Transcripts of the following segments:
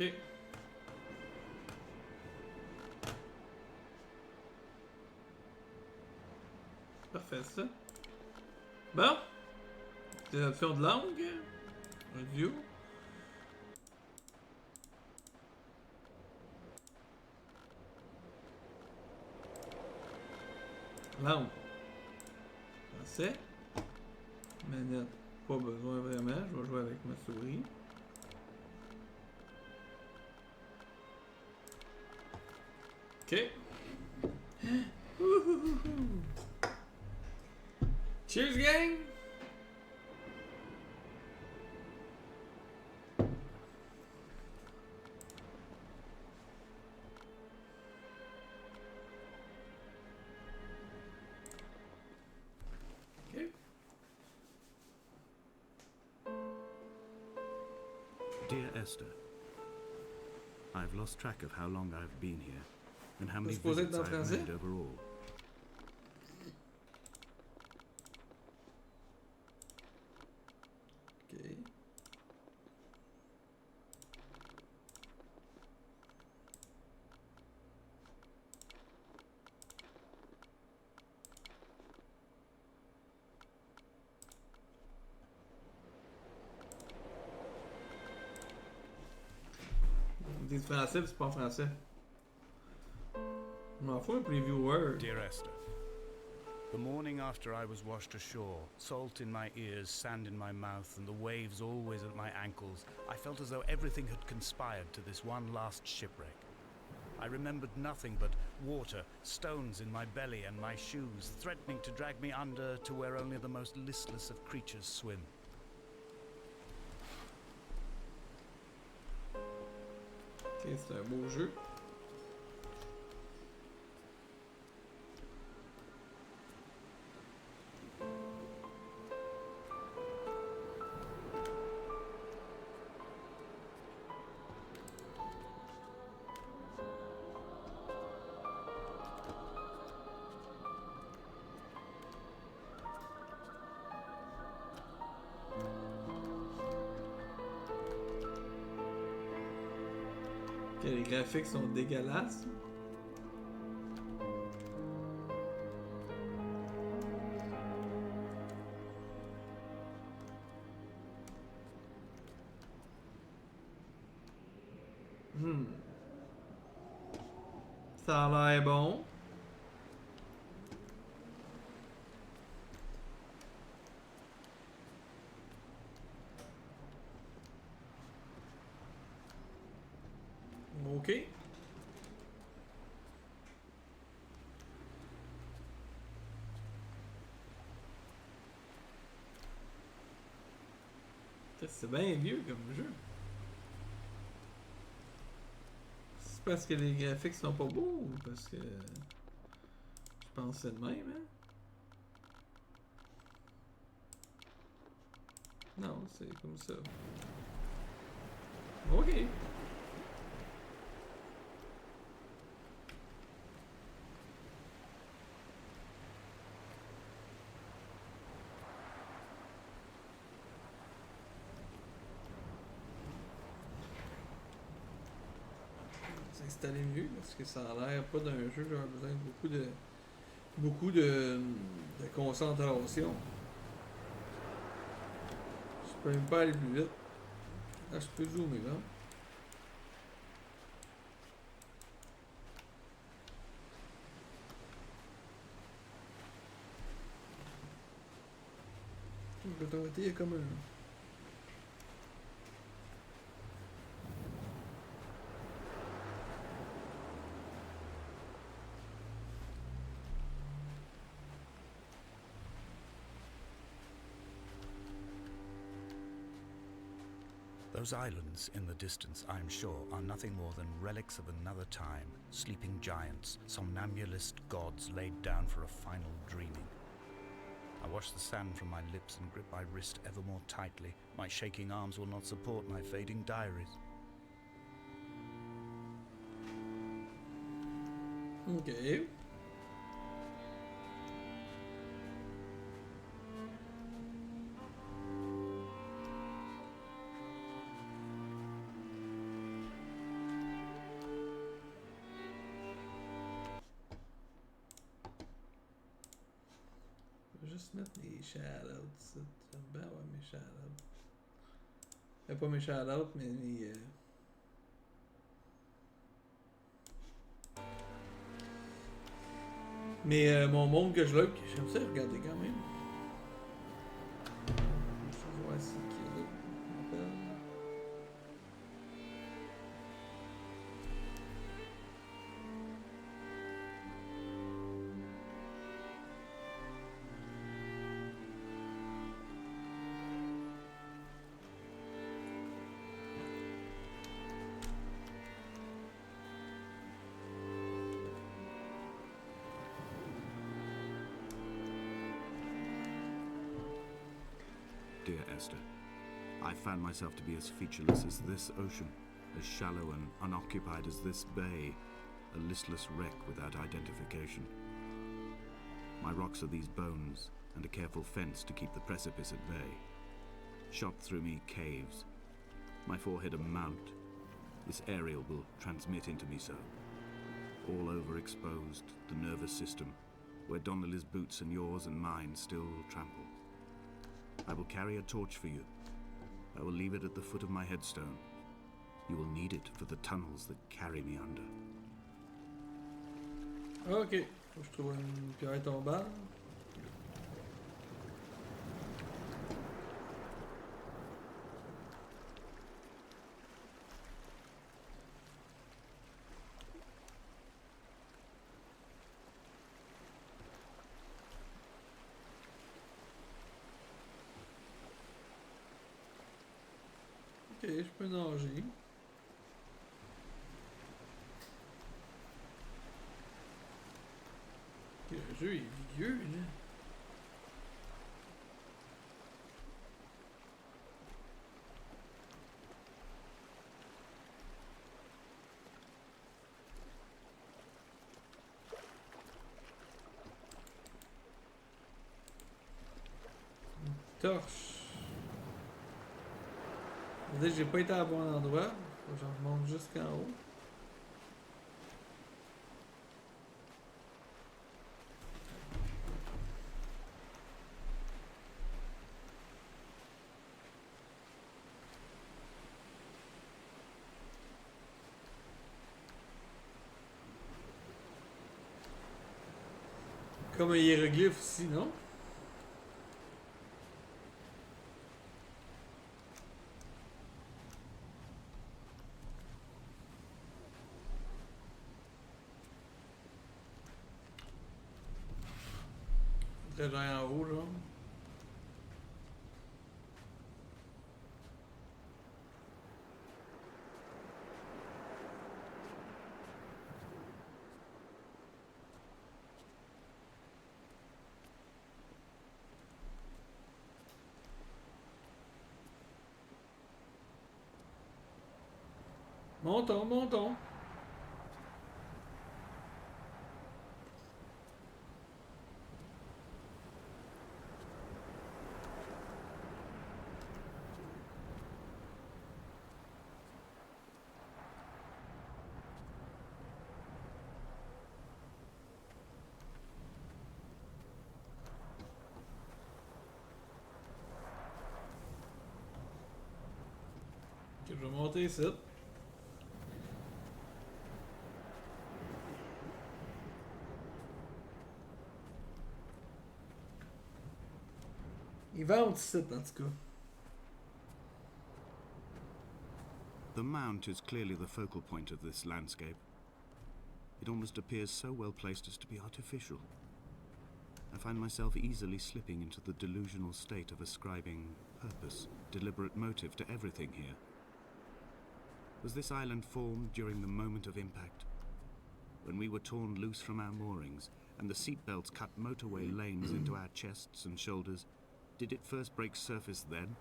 Ok. Parfait, ça. Bon. Des options de langue. Audio. Langue. Français. Manette. Pas besoin vraiment. Je vais jouer avec ma souris. Ok. Cheers, gang! Ok. Dear Esther, I've lost track of how long I've been here and how many C'est supposé être visits dans I've français? made overall. Ok. Ils disent français, puis c'est pas en français. Je m'en fous un previewer. Dear Esther, the morning after I was washed ashore, salt in my ears, sand in my mouth, and the waves always at my ankles, I felt as though everything had conspired to this one last shipwreck. I remembered nothing but water, stones in my belly and my shoes, threatening to drag me under to where only the most listless of creatures swim. Ok, c'est un beau jeu. Ok, les graphiques sont dégueulasses. Ça a l'air bon. Ok. C'est bien vieux comme jeu. C'est parce que les graphiques sont pas beaux ou parce que je pense que c'est de même, hein? Non, c'est comme ça. Ok. S'installer mieux parce que ça a l'air pas d'un jeu, j'aurais besoin de beaucoup de concentration. Je peux même pas aller plus vite. Ah, je peux zoomer là. L'autorité est comme un. Those islands in the distance, I am sure, are nothing more than relics of another time, sleeping giants, somnambulist gods laid down for a final dreaming. I wash the sand from my lips and grip my wrist ever more tightly. My shaking arms will not support my fading diaries. Ok. juste mettre mes shout-outs ici. J'aime bien avoir mes shout-outs. Pas mes shout-outs, mais mes... Mais mon monde que je like, j'aime ça regarder quand même. Je vais voir si qui est là. On m'appelle. Dear Esther, I found myself to be as featureless as this ocean, as shallow and unoccupied as this bay, a listless wreck without identification. My rocks are these bones, and a careful fence to keep the precipice at bay. Shot through me caves, my forehead a mount. This aerial will transmit into me so. All overexposed, the nervous system, where Donnelly's boots and yours and mine still trample. I will carry a torch for you. I will leave it at the foot of my headstone. You will need it for the tunnels that carry me under. Ok, faut que je trouve une pierre tombale. Ok, je peux nager. Ok, le jeu est vieux, là. Une torche. Je veux dire, j'ai pas été à bon endroit. Faut que j'en remonte jusqu'en haut. Comme un hiéroglyphe ici, non? Faudrait que j'aille en haut, genre. Montons, montons. Ok, je vais monter ici. Ils vendent ici, en tout cas. The mount is clearly the focal point of this landscape. It almost appears so well placed as to be artificial. I find myself easily slipping into the delusional state of ascribing purpose, deliberate motive to everything here. Was this island formed during the moment of impact? When we were torn loose from our moorings, and the seatbelts cut motorway lanes into our chests and shoulders, did it first break surface then?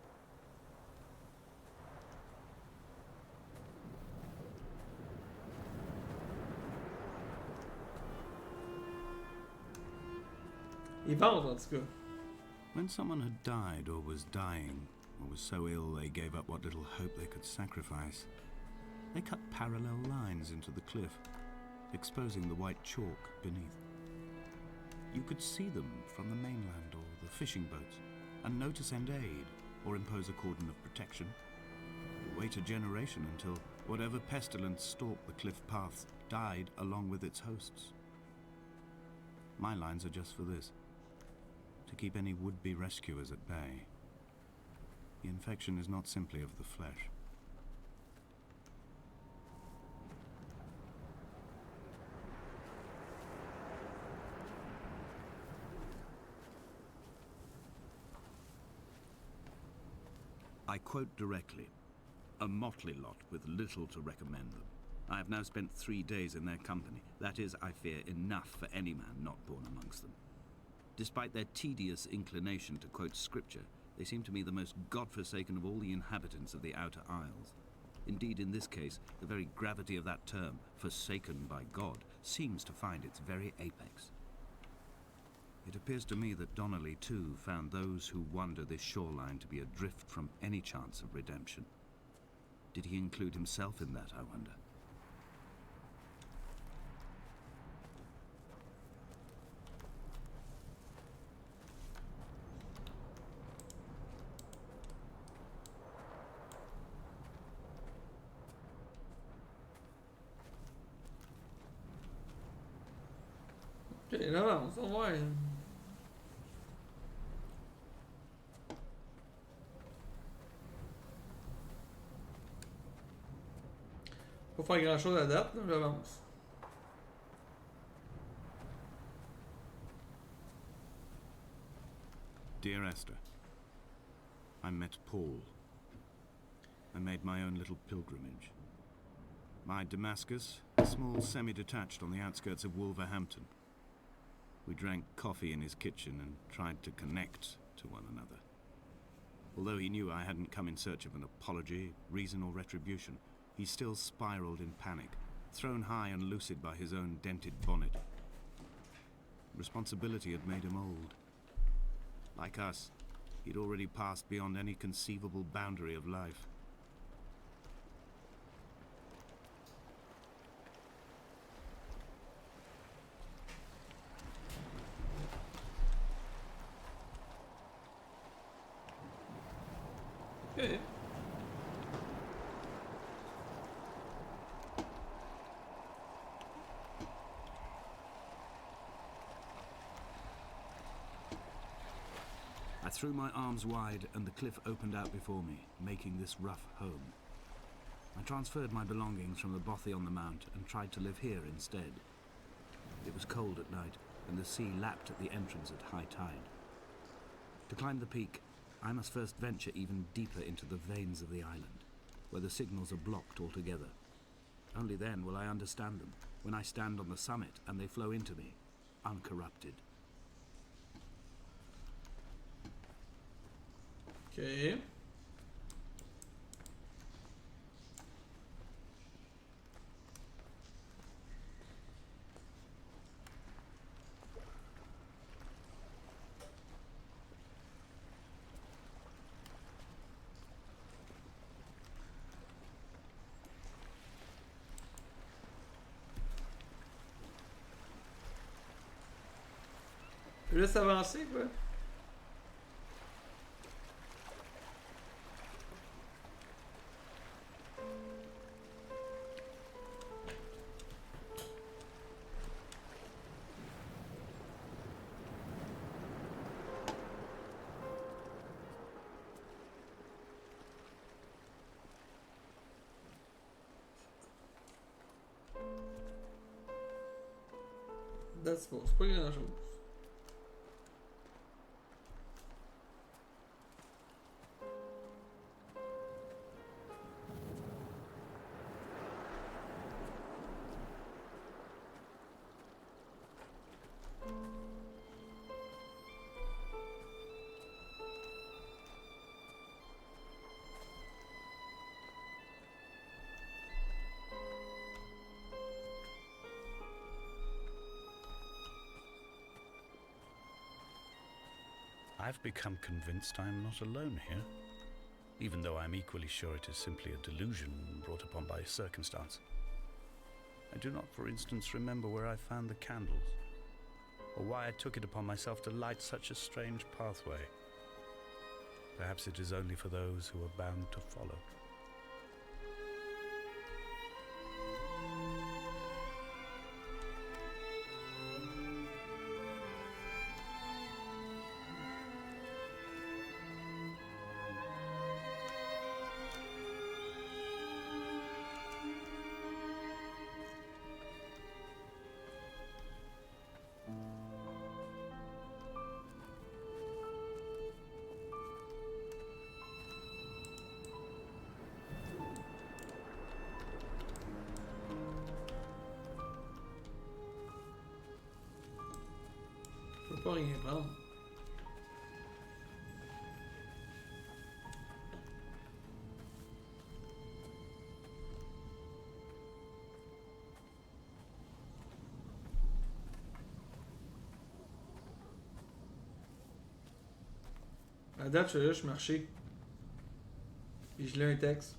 Ils vendent, en tout cas. When someone had died or was dying, or was so ill they gave up what little hope they could sacrifice, they cut parallel lines into the cliff, exposing the white chalk beneath. You could see them from the mainland or the fishing boats, and know to send aid or impose a cordon of protection. Or wait a generation until whatever pestilence stalked the cliff paths died along with its hosts. My lines are just for this: to keep any would-be rescuers at bay. The infection is not simply of the flesh. I quote directly: a motley lot with little to recommend them. I have now spent 3 days in their company. That is, I fear, enough for any man not born amongst them. Despite their tedious inclination to quote scripture, they seem to me the most God-forsaken of all the inhabitants of the Outer Isles. Indeed, in this case, the very gravity of that term, forsaken by God, seems to find its very apex. It appears to me that Donnelly, too, found those who wander this shoreline to be adrift from any chance of redemption. Did he include himself in that, I wonder? Ok, là avance, on va. Pas faire grand chose à date, là, j'avance. Dear Esther, I met Paul. I made my own little pilgrimage. My Damascus, a small semi-detached on the outskirts of Wolverhampton. We drank coffee in his kitchen and tried to connect to one another. Although he knew I hadn't come in search of an apology, reason or retribution, he still spiraled in panic, thrown high and lucid by his own dented bonnet. Responsibility had made him old. Like us, he'd already passed beyond any conceivable boundary of life. Ok. I threw my arms wide and the cliff opened out before me, making this rough home. I transferred my belongings from the bothy on the mount and tried to live here instead. It was cold at night, and the sea lapped at the entrance at high tide. To climb the peak, I must first venture even deeper into the veins of the island, where the signals are blocked altogether. Only then will I understand them, when I stand on the summit and they flow into me, uncorrupted. Ok. Je laisse avancer, quoi. That's bon, c'est pas grand chose. I've become convinced I am not alone here, even though I'm equally sure it is simply a delusion brought upon by circumstance. I do not, for instance, remember where I found the candles. or why I took it upon myself to light such a strange pathway. Perhaps it is only for those who are bound to follow. Je peux pas rien prendre. À date, je fais juste marcher. Et je lis un texte.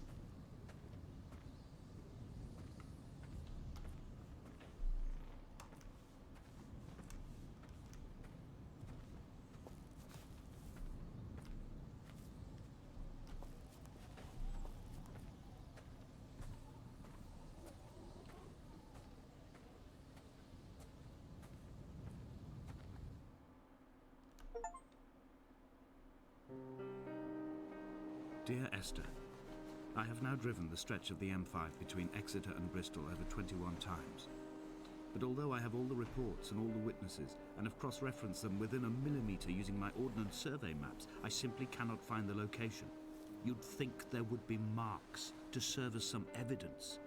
Dear Esther, I have now driven the stretch of the M5 between Exeter and Bristol over 21 times. But although I have all the reports and all the witnesses, and have cross-referenced them within a millimetre using my ordnance survey maps, I simply cannot find the location. You'd think there would be marks to serve as some evidence.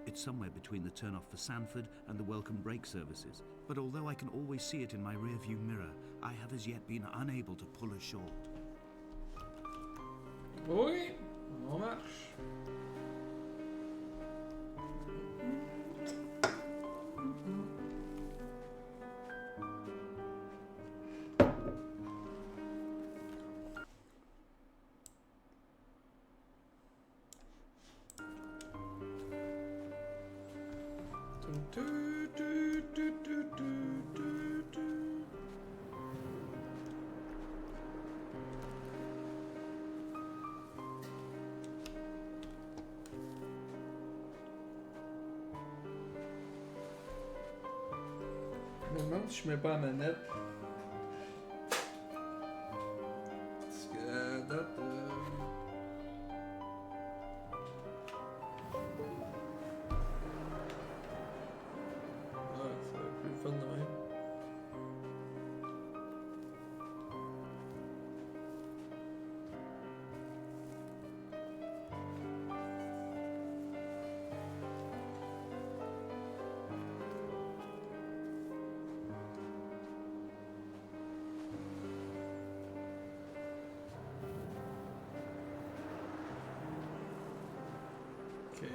It's somewhere between the turn-off for Sanford and the welcome brake services, but although I can always see it in my rear-view mirror, I have as yet been unable to pull a short. Oui, on marche. Je me demande si je mets pas la manette. Parce que à date. Ouais, ça va être plus fun de même. Ok.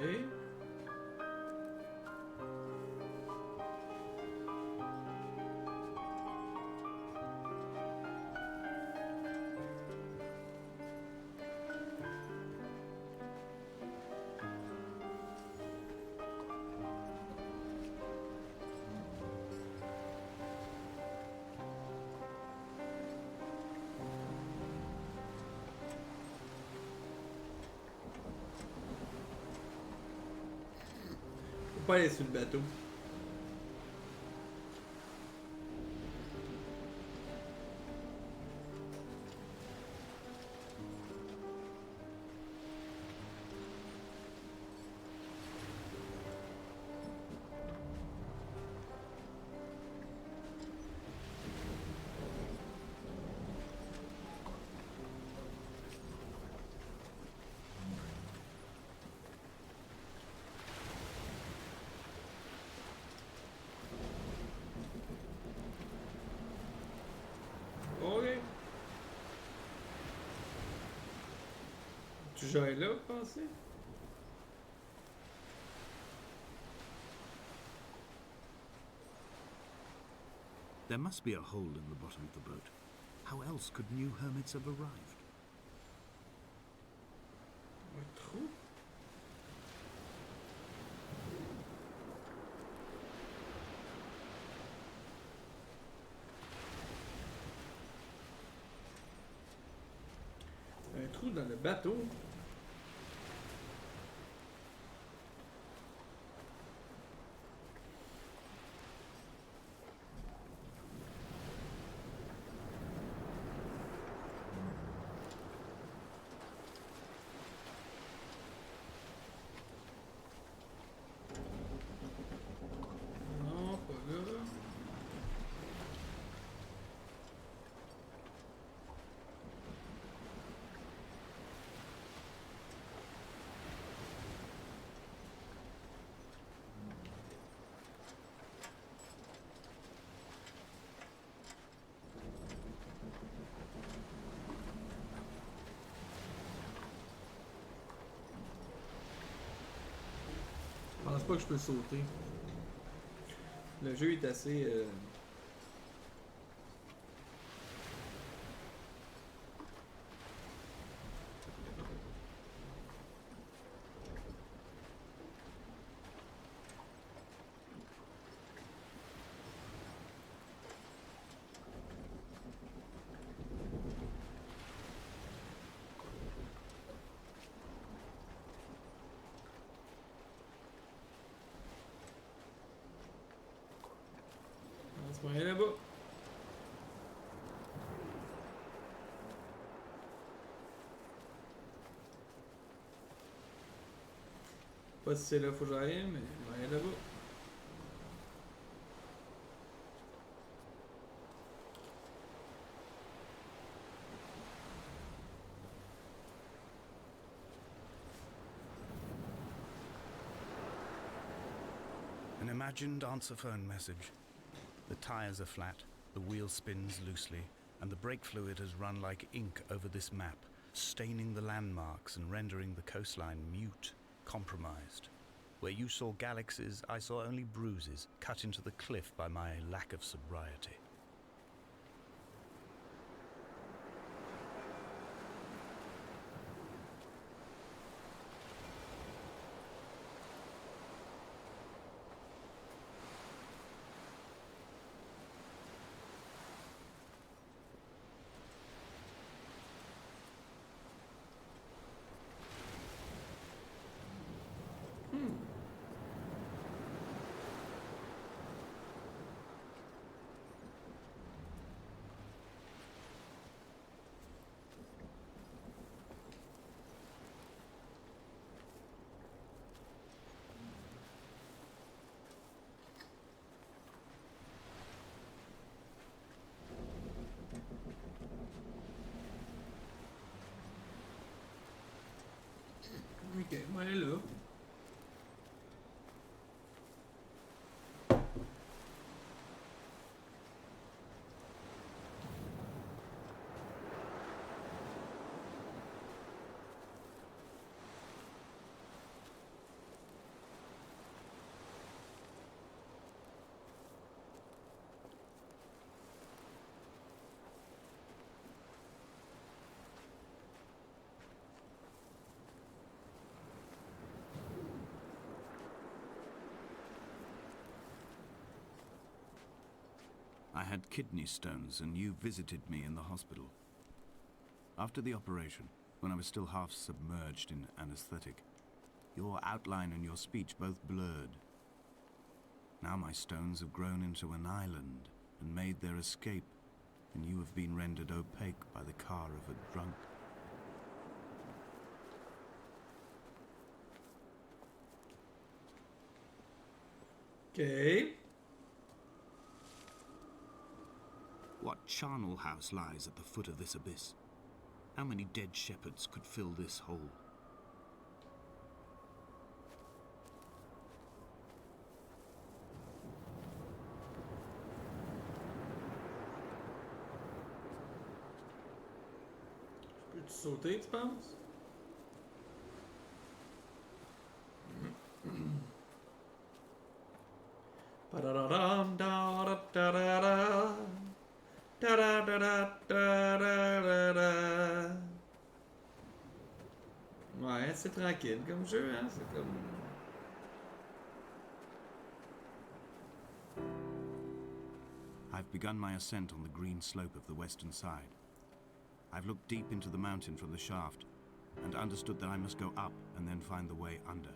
Faut pas aller sur le bateau. Ok. Tu gères là, vous pensez? There must be a hole in the bottom of the boat. How else could new hermits have arrived? Un trou? bateau. Non, pas là. Je pense pas que je peux sauter. Le jeu est assez... C'est pas rien là-bas. Pas si c'est là faut que j'aille, mais rien là-bas. An imagined answer phone message. The tires are flat, the wheel spins loosely, and the brake fluid has run like ink over this map, staining the landmarks and rendering the coastline mute, compromised. Where you saw galaxies, I saw only bruises cut into the cliff by my lack of sobriety. Ok, moi elle est là. I had kidney stones, and you visited me in the hospital. After the operation, when I was still half submerged in anesthetic, your outline and your speech both blurred. Now my stones have grown into an island and made their escape, and you have been rendered opaque by the car of a drunk. Ok. What charnel house lies at the foot of this abyss? How many dead shepherds could fill this hole? Peux-tu sauter, tu penses? Padadadam, da-da-da-da-da. Da-da-da-da-da-da-da. Ouais, c'est tranquille comme jeu, hein? C'est comme... I've begun my ascent on the green slope of the western side. I've looked deep into the mountain from the shaft, and understood that I must go up and then find the way under.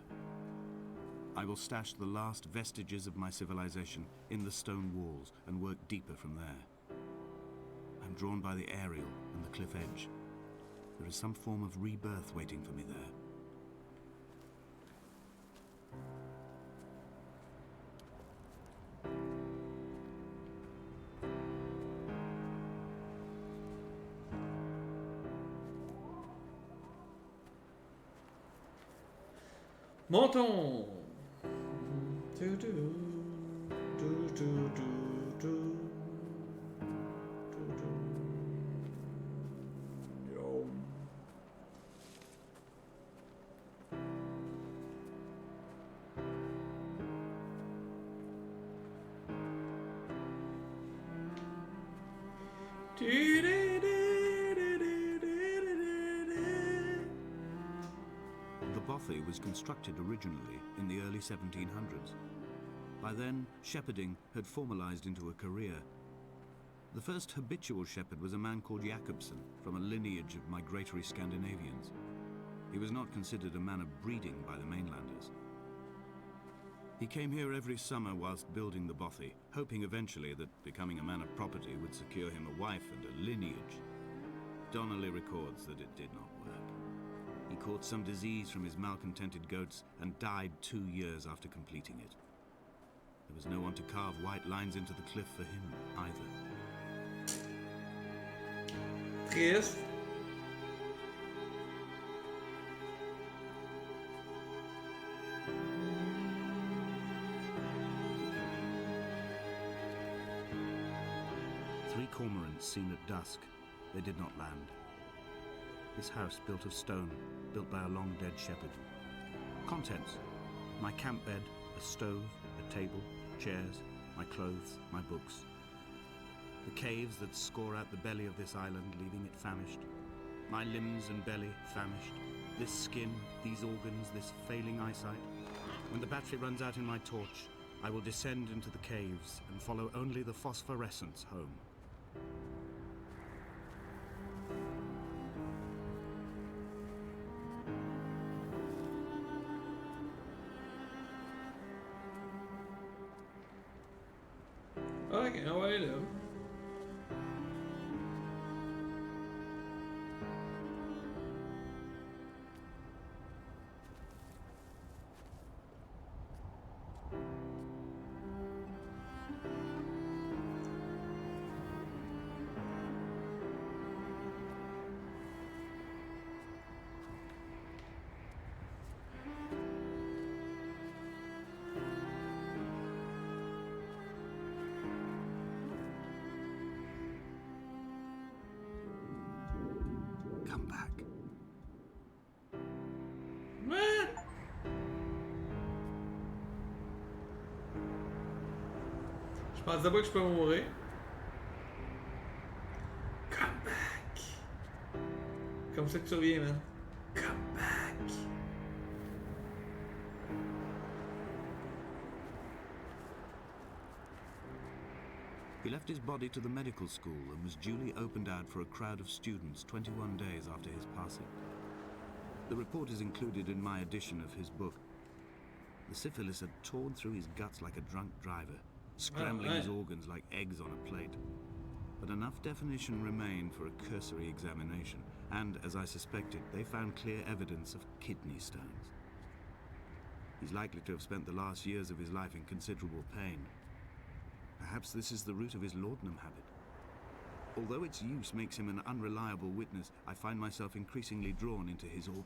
I will stash the last vestiges of my civilization in the stone walls and work deeper from there. I'm drawn by the aerial and the cliff edge. There is some form of rebirth waiting for me there. Montons. Du, du, du, du, du, du. Yo. The bothy was constructed originally in the early 1700s. By then, shepherding had formalized into a career. The first habitual shepherd was a man called Jakobsen, from a lineage of migratory Scandinavians. He was not considered a man of breeding by the mainlanders. He came here every summer whilst building the bothy, hoping eventually that becoming a man of property would secure him a wife and a lineage. Donnelly records that it did not work. He caught some disease from his malcontented goats and died 2 years after completing it. There was no one to carve white lines into the cliff for him either. Triste. Three cormorants seen at dusk. They did not land. This house built of stone, built by a long-dead shepherd. Contents: my camp bed, a stove, a table, chairs, my clothes, my books. The caves that score out the belly of this island, leaving it famished. My limbs and belly famished. This skin, these organs, this failing eyesight. When the battery runs out in my torch, I will descend into the caves and follow only the phosphorescence home. Ok, on va aller là. Come back. What? Je pensais pas que je peux mourir. Come back. Comme ça que tu reviens, man. Come back. He left his body to the medical school and was duly opened out for a crowd of students 21 days after his passing. The report is included in my edition of his book. The syphilis had torn through his guts like a drunk driver, scrambling his organs like eggs on a plate. But enough definition remained for a cursory examination, and, as I suspected, they found clear evidence of kidney stones. He's likely to have spent the last years of his life in considerable pain. Perhaps this is the root of his laudanum habit. Although its use makes him an unreliable witness, I find myself increasingly drawn into his orbit.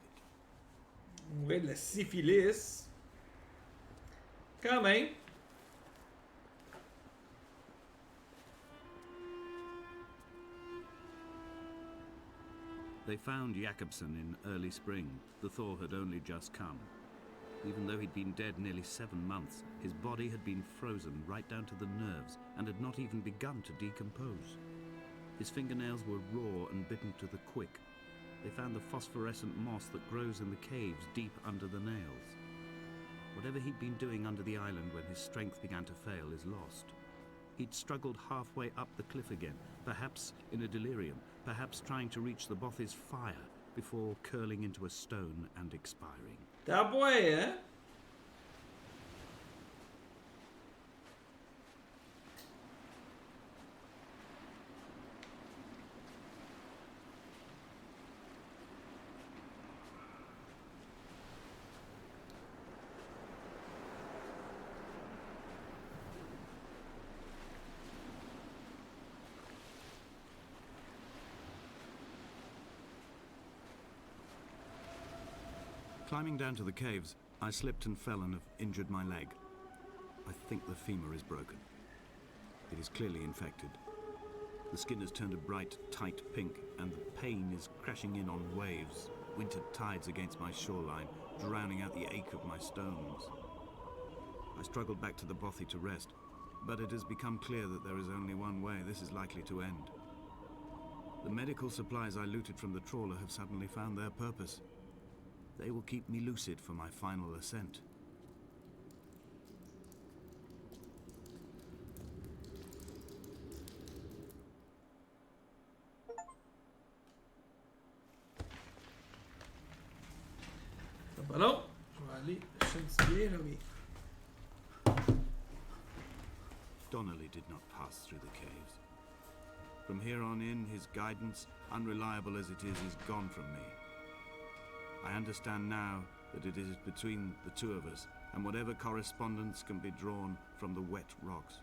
Ouais, de la syphilis. Quand même. They found Jakobsen in early spring. The thaw had only just come. Even though he'd been dead nearly 7 months, his body had been frozen right down to the nerves and had not even begun to decompose. His fingernails were raw and bitten to the quick. They found the phosphorescent moss that grows in the caves deep under the nails. Whatever he'd been doing under the island when his strength began to fail is lost. He'd struggled halfway up the cliff again, perhaps in a delirium, perhaps trying to reach the bothy's fire, before curling into a stone and expiring. Tá bom aí, hein? Climbing down to the caves, I slipped and fell and have injured my leg. I think the femur is broken. It is clearly infected. The skin has turned a bright, tight pink, and the pain is crashing in on waves, winter tides against my shoreline, drowning out the ache of my stones. I struggled back to the bothy to rest, but it has become clear that there is only one way this is likely to end. The medical supplies I looted from the trawler have suddenly found their purpose. They will keep me lucid for my final ascent. Tá bom, não? Vai ali, chanceler ali. Donnelly did not pass through the caves. From here on in, his guidance, unreliable as it is gone from me. I understand now that it is between the two of us, and whatever correspondence can be drawn from the wet rocks.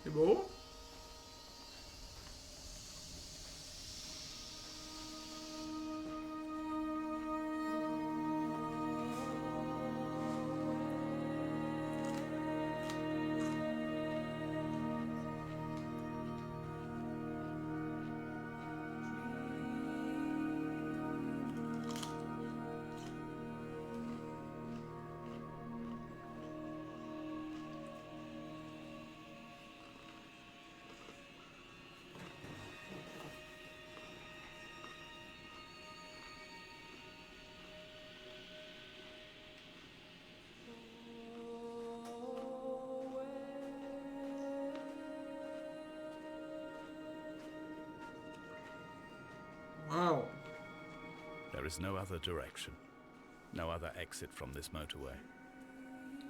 De boa? Wow. There is no other direction, no other exit from this motorway.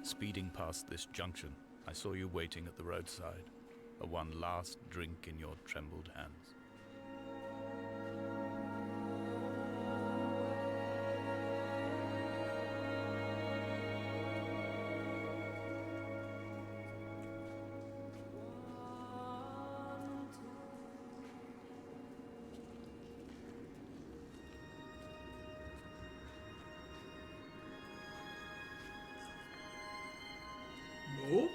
Speeding past this junction, I saw you waiting at the roadside, a one last drink in your trembled hands. Boa.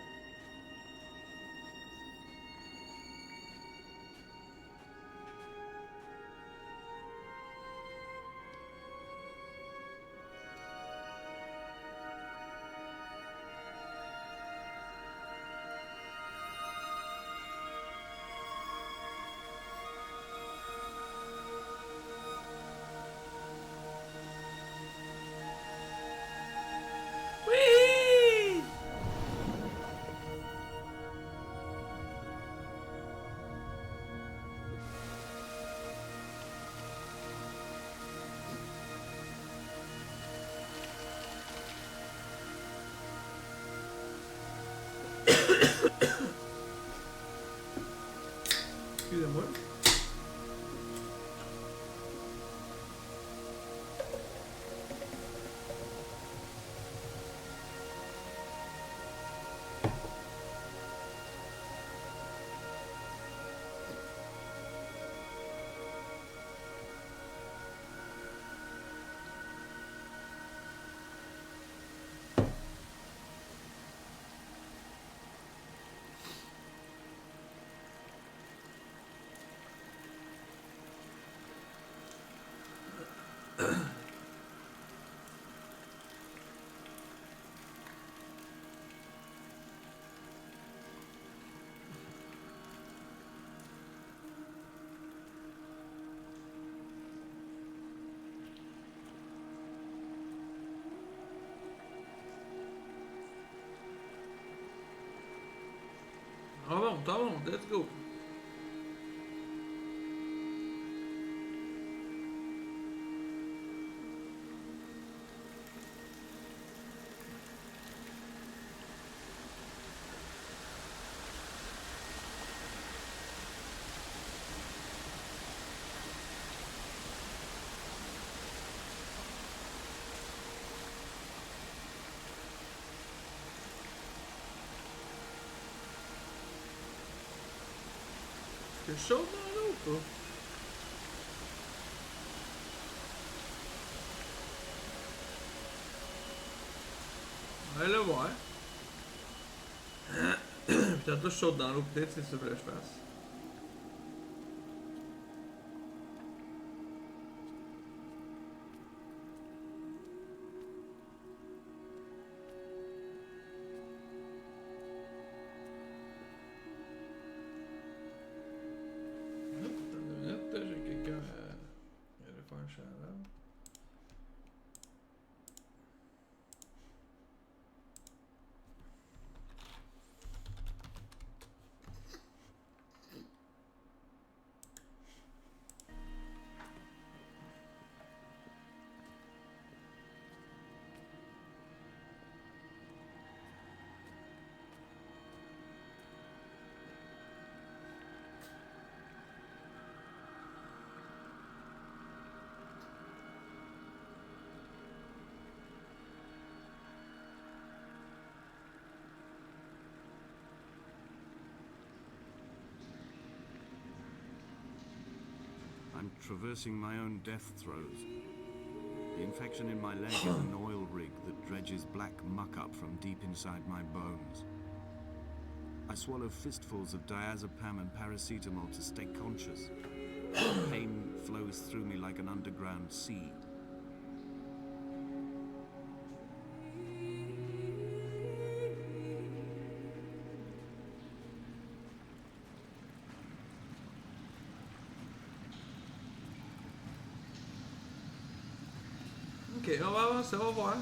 T'en montes, let's go. C'est chaud dans l'eau, quoi. On va le voir. Puis tantôt, je saute dans l'eau, peut-être, c'est ça que je fasse. J'ai quelqu'un qui allait faire un shout-out. I'm traversing my own death throes. The infection in my leg is an oil rig that dredges black muck up from deep inside my bones. I swallow fistfuls of diazepam and paracetamol to stay conscious. Pain flows through me like an underground sea. Ok, on va avancer, on va voir.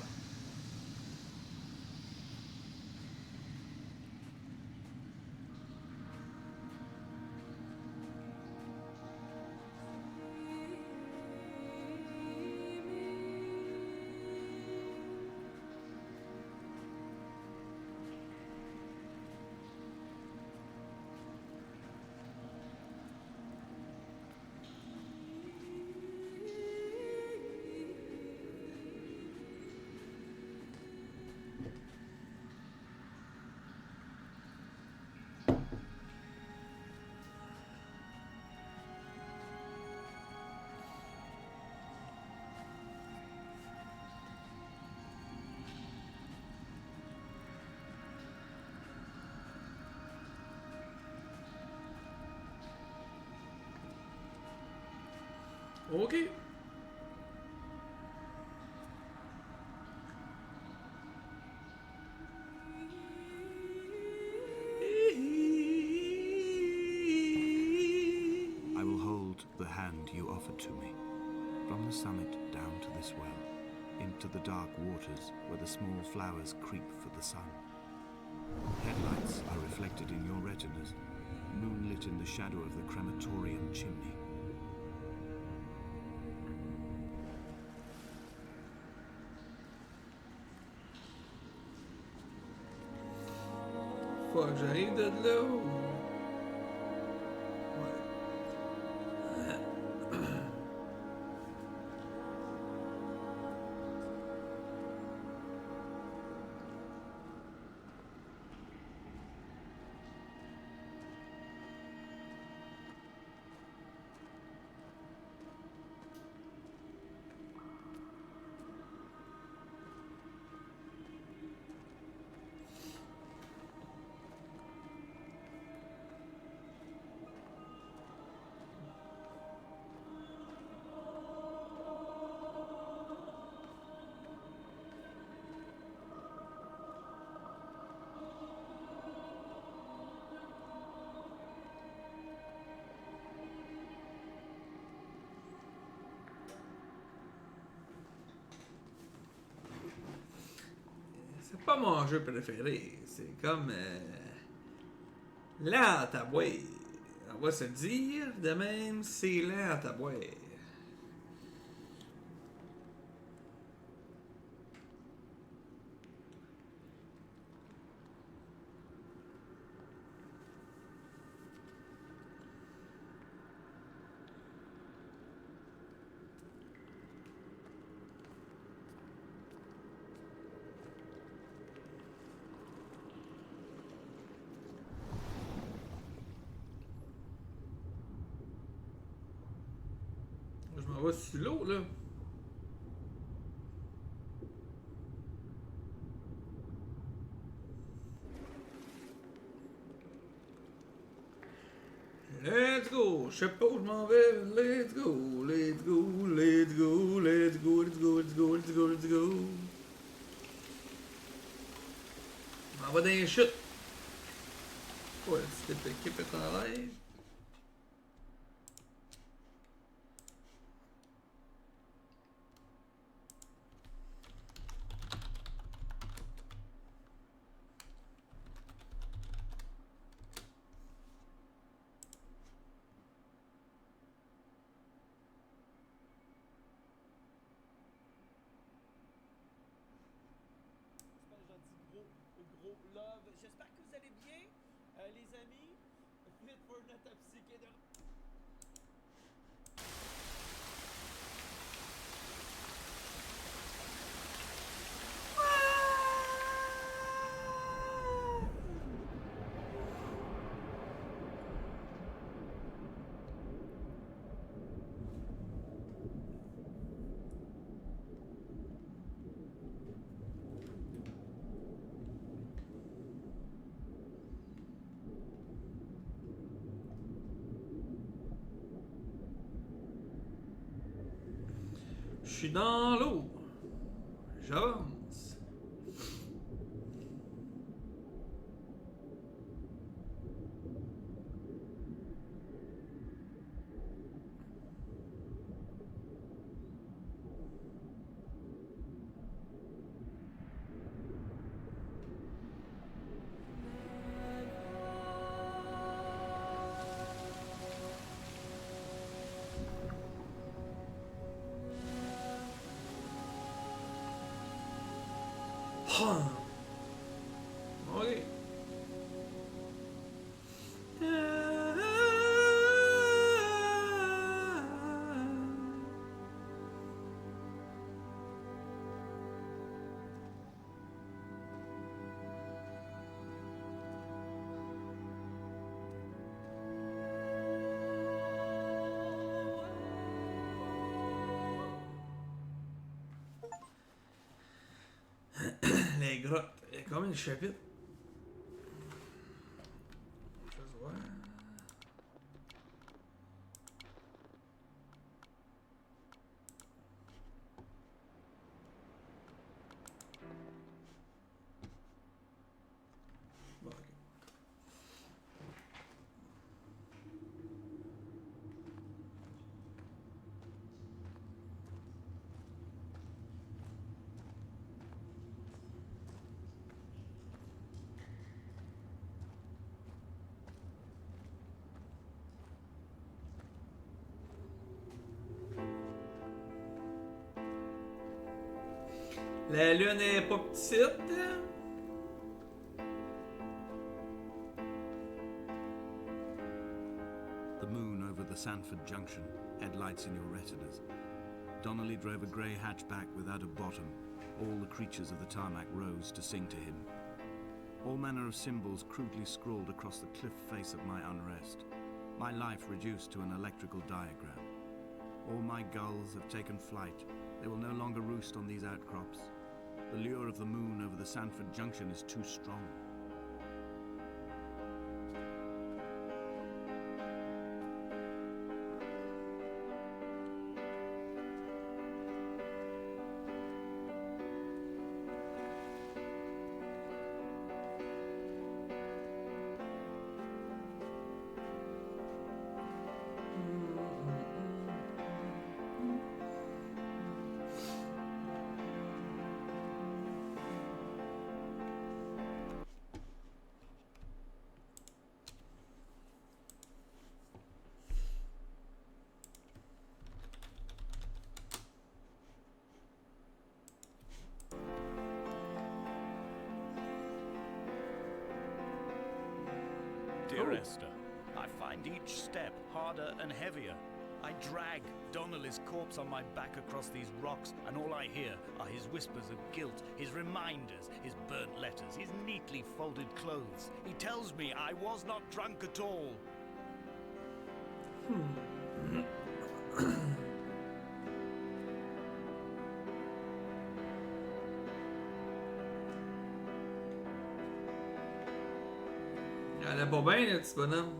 Ok. I will hold the hand you offered to me. From the summit down to this well, into the dark waters where the small flowers creep for the sun. Headlights are reflected in your retinas, moonlit in the shadow of the crematorium chimney. Faut que j'arrive de là ou... C'est pas mon jeu préféré. C'est comme... Lent à boire. On va se dire de même, c'est lent à boire. Je m'en vais sur l'eau, là. Let's go! Je sais pas où je m'en vais. Let's go! Let's go! Let's go! Let's go! Let's go! Let's go! Let's go! Let's go! Je m'en vais dans les chutes. Ouais, cette équipe est en l'air. Gros love. J'espère que vous allez bien, les amis. Vite pour notre psyché de... Je suis dans l'eau. J'avance. Ok. Les grottes. Il y a combien de chapitres? Je vais voir. Bon, ok. La lune est pas petite. The moon over the Sanford Junction, headlights in your retinas. Donnelly drove a grey hatchback without a bottom. All the creatures of the tarmac rose to sing to him. All manner of symbols crudely scrawled across the cliff face of my unrest. My life reduced to an electrical diagram. All my gulls have taken flight. They will no longer roost on these outcrops. The lure of the moon over the Sanford Junction is too strong. dear Oh. Esther. I find each step harder and heavier. I drag Donnelly's corpse on my back across these rocks, and all I hear are his whispers of guilt, his reminders, his burnt letters, his neatly folded clothes. He tells me I was not drunk at all. Il allait pas bien, le petit bonhomme.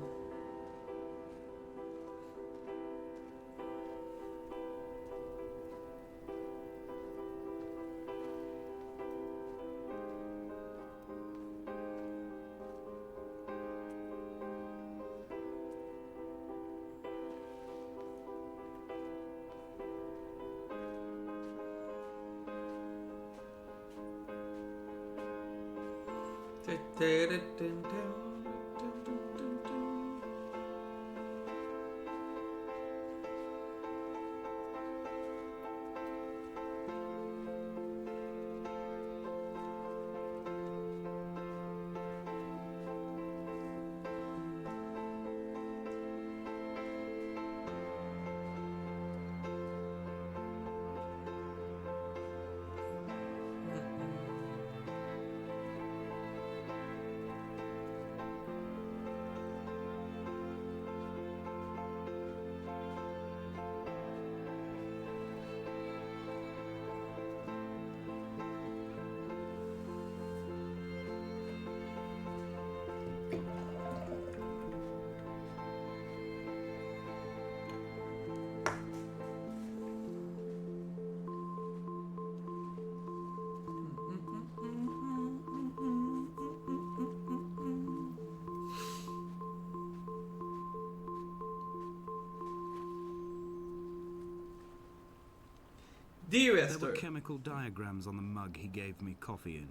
Dear There Esther. were chemical diagrams on the mug he gave me coffee in,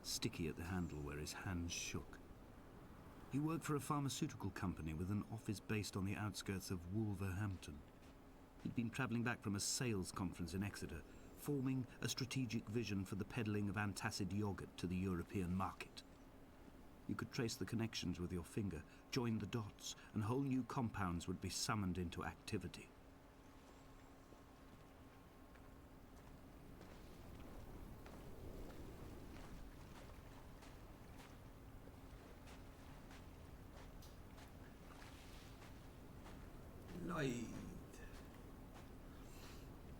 sticky at the handle where his hands shook. He worked for a pharmaceutical company with an office based on the outskirts of Wolverhampton. He'd been travelling back from a sales conference in Exeter, forming a strategic vision for the peddling of antacid yogurt to the European market. You could trace the connections with your finger, join the dots, and whole new compounds would be summoned into activity. Lloyd.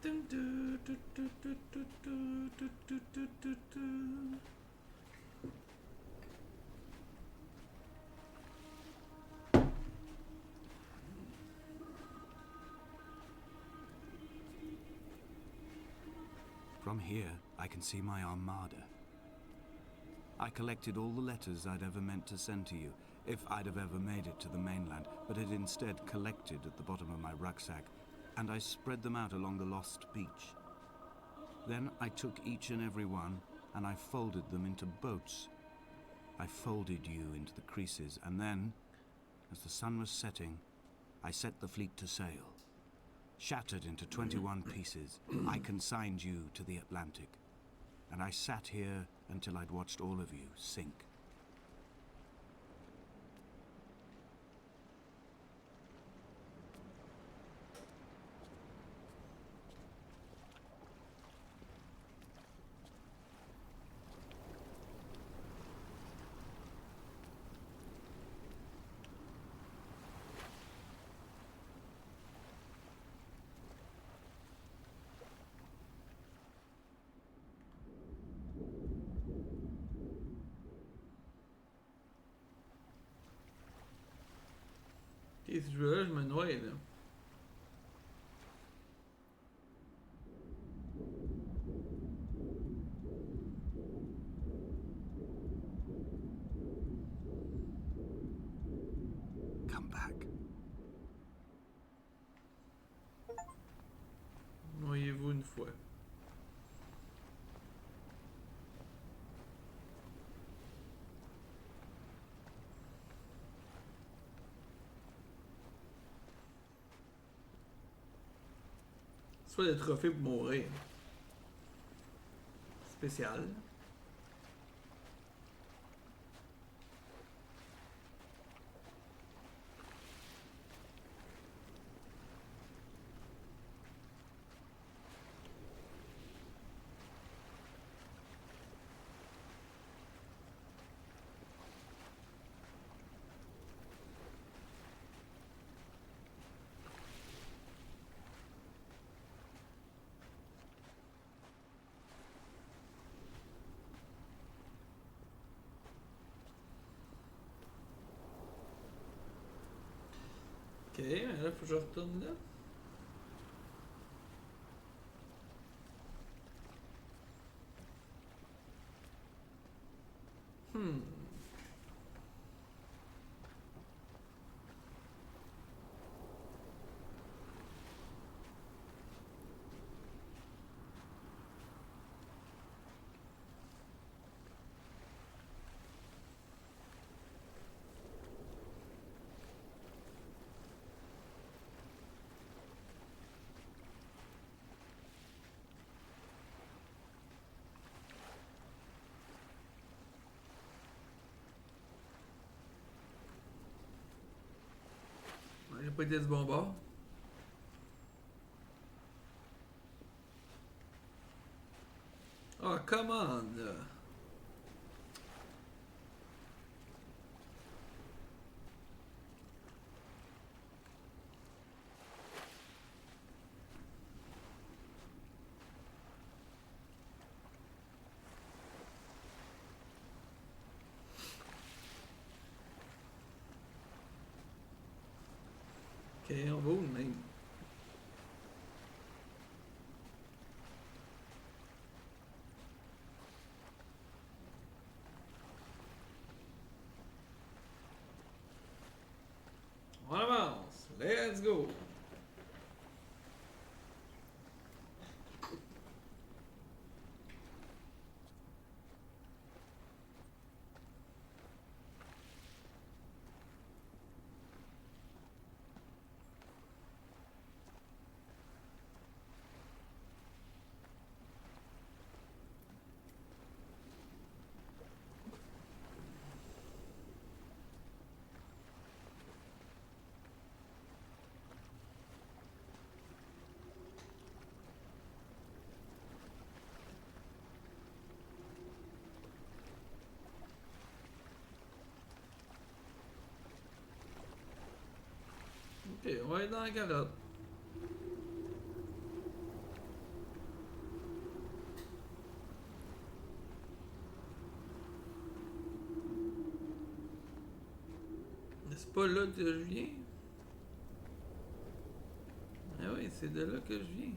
Dun, dun, dun, dun, dun, dun, dun, dun, dun, dun, dun, dun. From here, I can see my armada. I collected all the letters I'd ever meant to send to you, if I'd have ever made it to the mainland, but had instead collected at the bottom of my rucksack, and I spread them out along the lost beach. Then I took each and every one, and I folded them into boats. I folded you into the creases, and then, as the sun was setting, I set the fleet to sail. Shattered into 21 pieces, I consigned you to the Atlantic, and I sat here until I'd watched all of you sink. Et si je veux là, je me noie là. Come back. Noyez-vous une fois. Soit le trophée pour mourir. Spécial. là, faut que je retourne là. Hmm. J'ai pas été du bon bord. Oh, come on, là. Ok, on va où de même? On avance. Let's go. Ok, on va être dans la calotte. C'est pas là que je viens? Ah oui, c'est de là que je viens.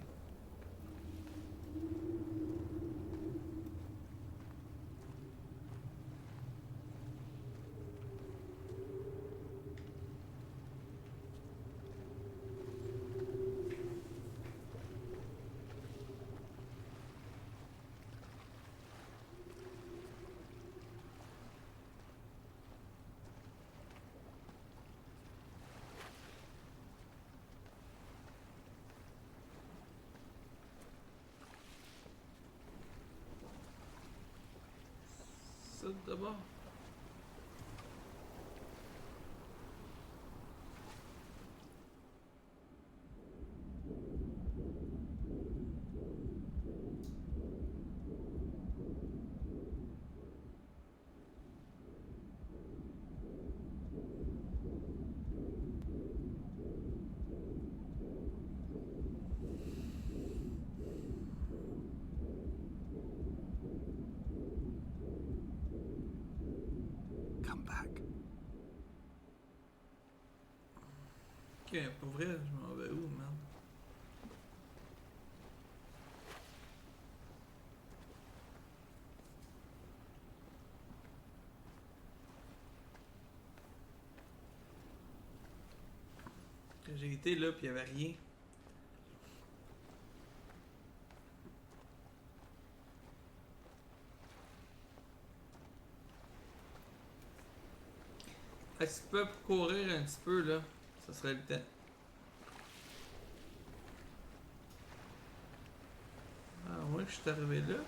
Ça d'abord. Come back. Ok, pour vrai, je m'en vais où, man? J'ai été là, pis y'avait rien. Si tu peux courir un petit peu, là, ça serait le temps. Ah, moi, je suis arrivé là.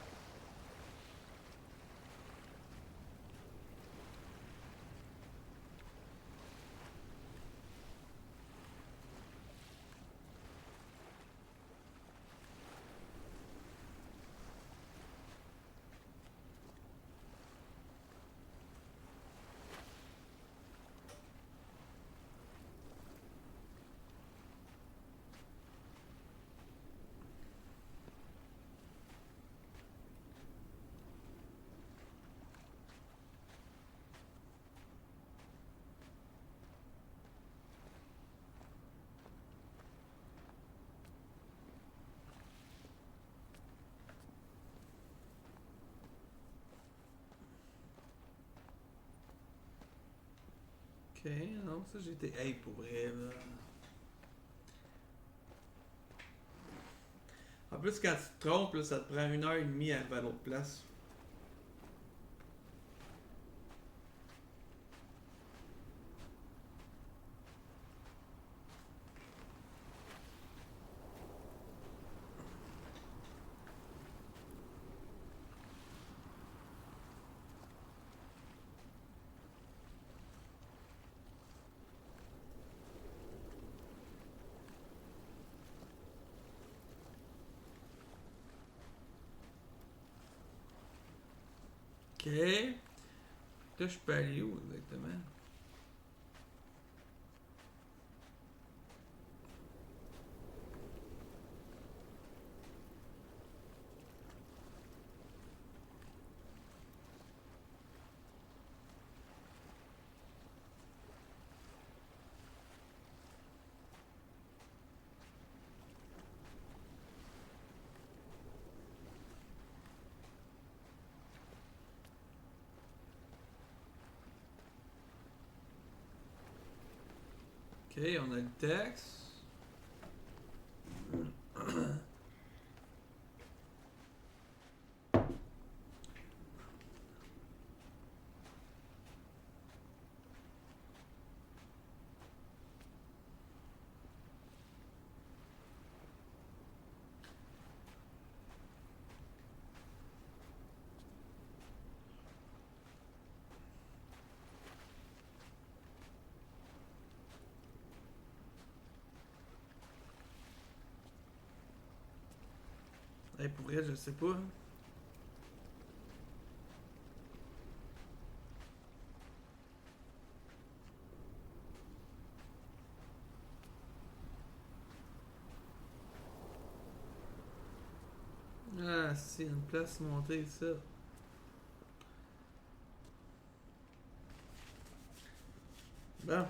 Ok, non, ça j'étais. Hey, pour vrai, là. En plus, quand tu te trompes, là, ça te prend 1h30 à arriver à l'autre place. Ok. Là, je peux aller où exactement? Ok, on a le texte. Hey, pour vrai, je sais pas. Ah, c'est une place montée, ça. Bon.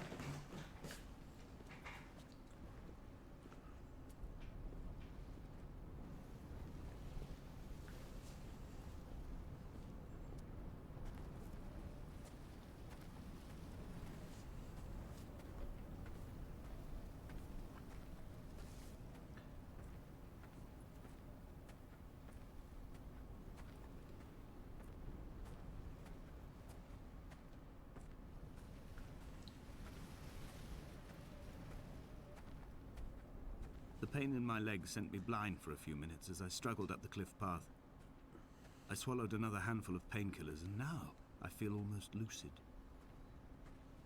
The pain in my leg sent me blind for a few minutes as I struggled up the cliff path. I swallowed another handful of painkillers, and now I feel almost lucid.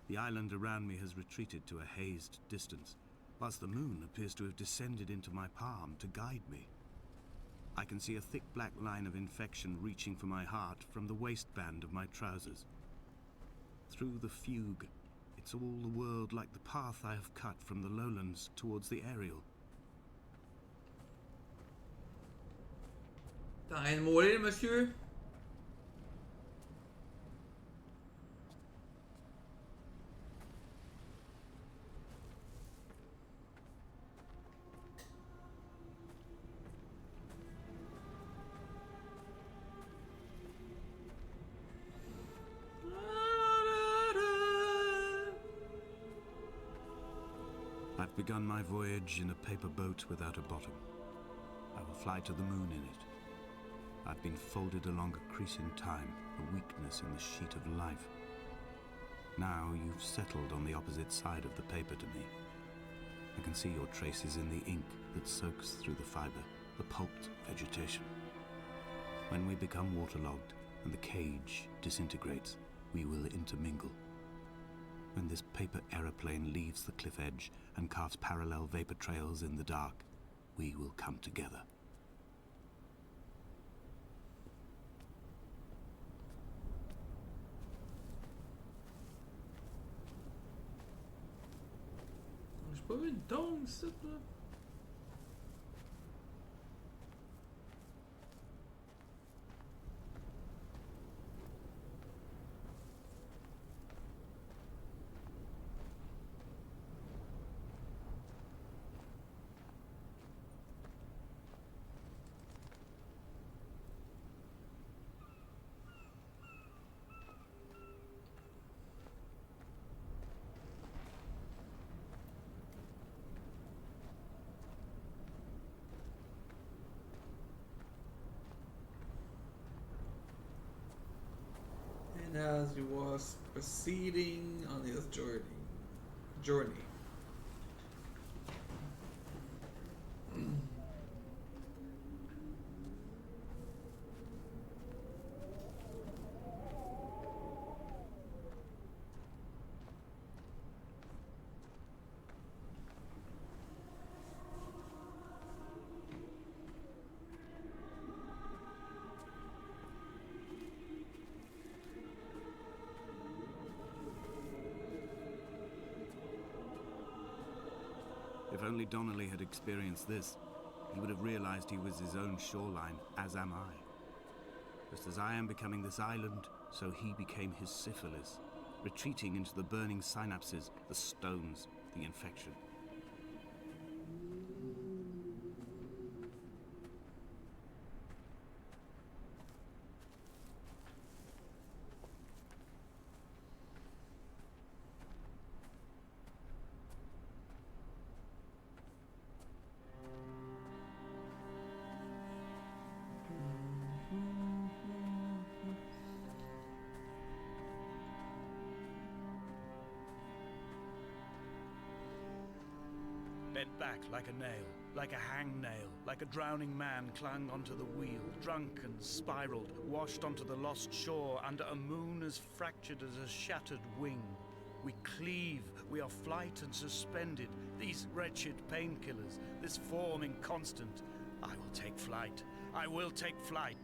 The island around me has retreated to a hazed distance, whilst the moon appears to have descended into my palm to guide me. I can see a thick black line of infection reaching for my heart from the waistband of my trousers. Through the fugue, it's all the world like the path I have cut from the lowlands towards the aerial. T'as rien de mourir, monsieur? I've begun my voyage in a paper boat without a bottom. I will fly to the moon in it. I've been folded along a crease in time, a weakness in the sheet of life. Now you've settled on the opposite side of the paper to me. I can see your traces in the ink that soaks through the fiber, the pulped vegetation. When we become waterlogged and the cage disintegrates, we will intermingle. When this paper aeroplane leaves the cliff edge and carves parallel vapor trails in the dark, we will come together. J'ai pas vu une tombe ici, là. And as he was proceeding on his journey. If only Donnelly had experienced this, he would have realized he was his own shoreline, as am I. Just as I am becoming this island, so he became his syphilis, retreating into the burning synapses, the stones, the infection. Bent back like a nail, like a hangnail, like a drowning man clung onto the wheel, drunk and spiraled, washed onto the lost shore under a moon as fractured as a shattered wing. We cleave, we are flight and suspended, these wretched painkillers, this form inconstant. I will take flight, I will take flight.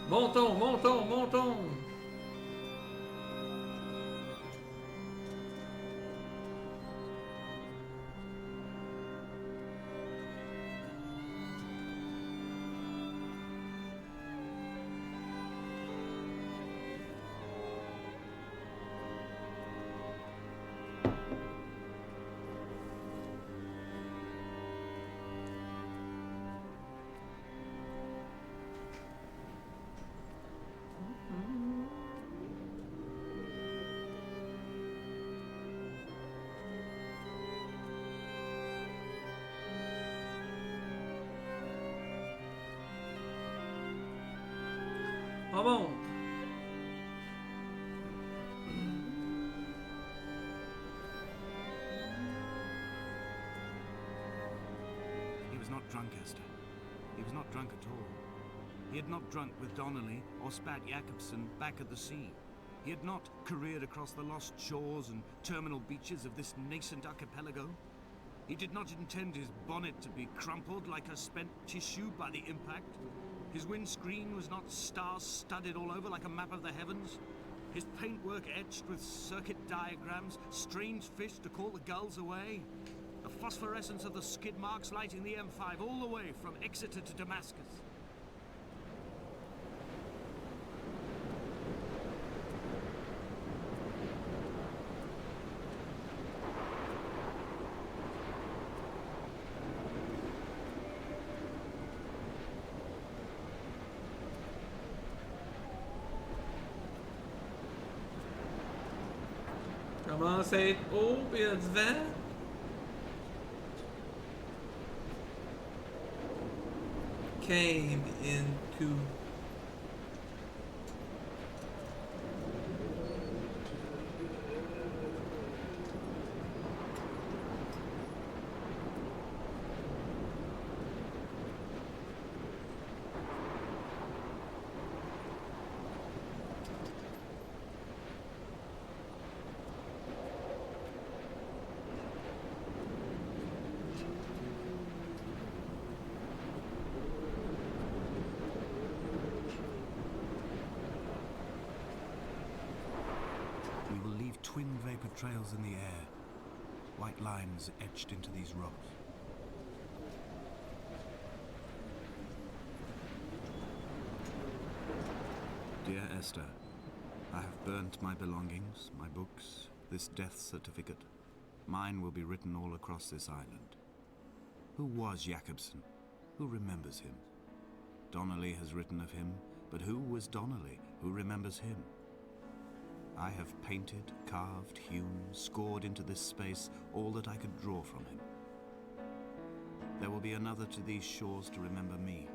Montons, montons, montons! Ah bon? He was not drunk, Esther. He was not drunk at all. He had not drunk with Donnelly or spat Jakobsen back at the sea. He had not careered across the lost shores and terminal beaches of this nascent archipelago. He did not intend his bonnet to be crumpled like a spent tissue by the impact. His windscreen was not star-studded all over like a map of the heavens. His paintwork etched with circuit diagrams, strange fish to call the gulls away. The phosphorescence of the skid marks lighting the M5 all the way from Exeter to Damascus. Commence à être haut, puis il y a du vent. Came into Twin vapor trails in the air, white lines etched into these rocks. Esther, I have burnt my belongings, my books, this death certificate. Mine will be written all across this island. Who was Jakobsen? Who remembers him? Donnelly has written of him, but who was Donnelly? Who remembers him? I have painted, carved, hewn, scored into this space all that I could draw from him. There will be another to these shores to remember me.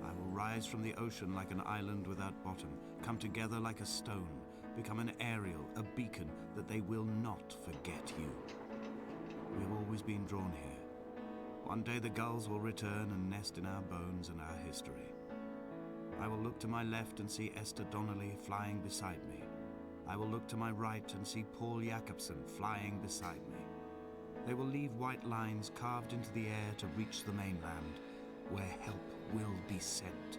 I will rise from the ocean like an island without bottom, come together like a stone, become an aerial, a beacon, that they will not forget you. We have always been drawn here. One day the gulls will return and nest in our bones and our history. I will look to my left and see Esther Donnelly flying beside me. I will look to my right and see Paul Jakobsen flying beside me. They will leave white lines carved into the air to reach the mainland, where help will be sent.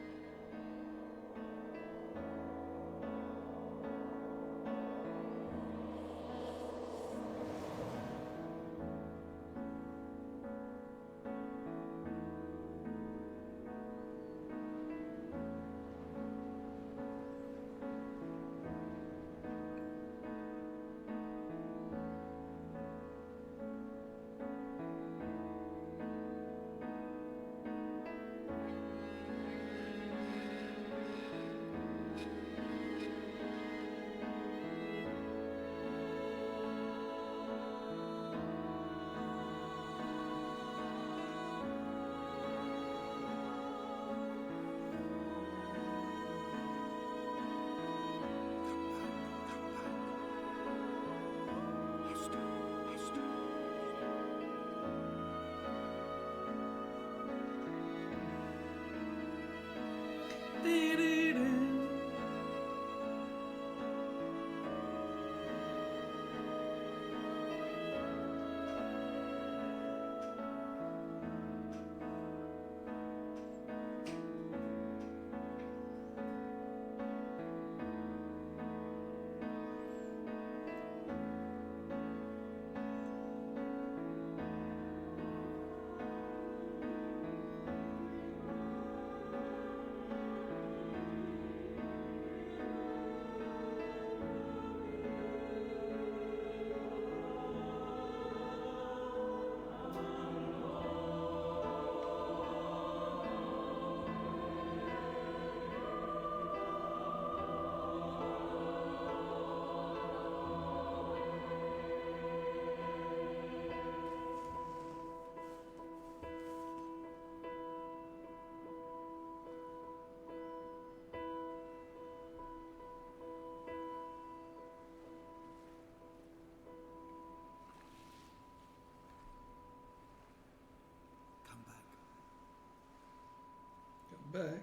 Back.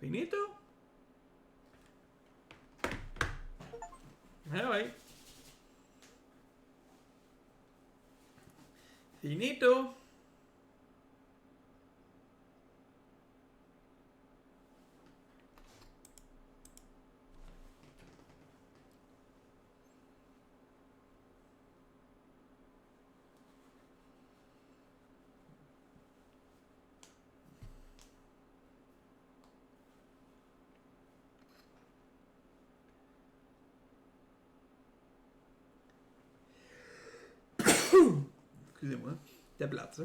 Finito? Ah ouais. Finito. Excusez-moi. C'était plate, ça.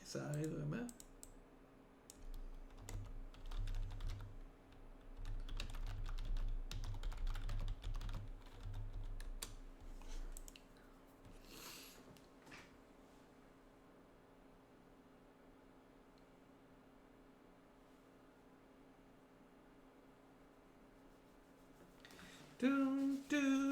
Ça arrive vraiment. Dun, do.